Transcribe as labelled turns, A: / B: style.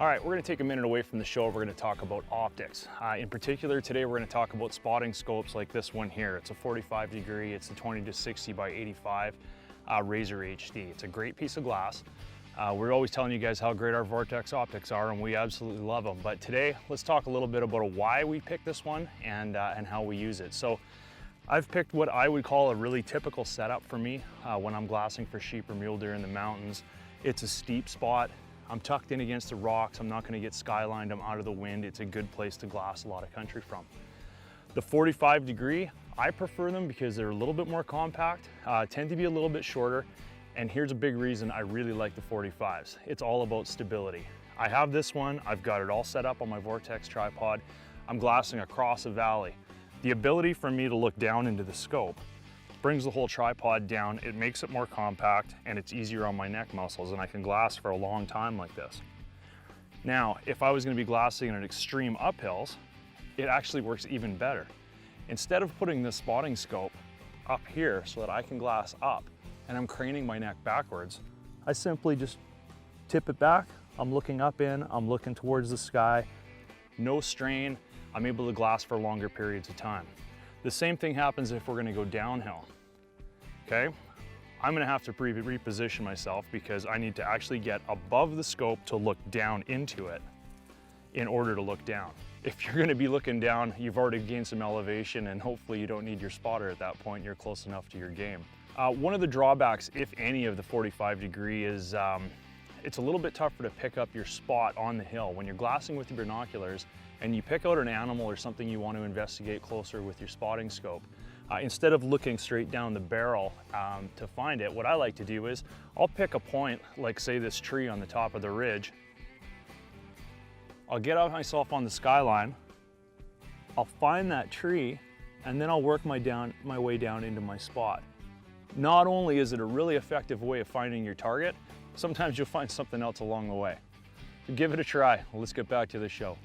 A: All right, we're gonna take a minute away from the show. We're gonna talk about optics. In particular, today we're gonna talk about spotting scopes like this one here. It's a 45 degree, it's a 20 to 60 by 85 Razor HD. It's a great piece of glass. We're always telling you guys how great our Vortex optics are, and we absolutely love them. But today, let's talk a little bit about why we picked this one and how we use it. So I've picked what I would call a really typical setup for me when I'm glassing for sheep or mule deer in the mountains. It's a steep spot. I'm tucked in against the rocks. I'm not gonna get skylined. I'm out of the wind. It's a good place to glass a lot of country from. The 45 degree, I prefer them because they're a little bit more compact, tend to be a little bit shorter. And here's a big reason I really like the 45s. It's all about stability. I have this one. I've got it all set up on my Vortex tripod. I'm glassing across a valley. The ability for me to look down into the scope brings the whole tripod down, it makes it more compact, and it's easier on my neck muscles, and I can glass for a long time like this. Now, if I was gonna be glassing in extreme uphills, it actually works even better. Instead of putting this spotting scope up here so that I can glass up, and I'm craning my neck backwards, I simply just tip it back, I'm looking up in, I'm looking towards the sky, no strain, I'm able to glass for longer periods of time. The same thing happens if we're gonna go downhill, okay? I'm gonna have to reposition myself because I need to actually get above the scope to look down into it in order to look down. If you're gonna be looking down, you've already gained some elevation and hopefully you don't need your spotter at that point, you're close enough to your game. One of the drawbacks, if any, of the 45 degree is it's a little bit tougher to pick up your spot on the hill. When you're glassing with your binoculars and you pick out an animal or something you want to investigate closer with your spotting scope, instead of looking straight down the barrel to find it, what I like to do is I'll pick a point, like say this tree on the top of the ridge. I'll get out myself on the skyline, I'll find that tree, and then I'll work my way down into my spot. Not only is it a really effective way of finding your target, sometimes you'll find something else along the way. So give it a try. Let's get back to the show.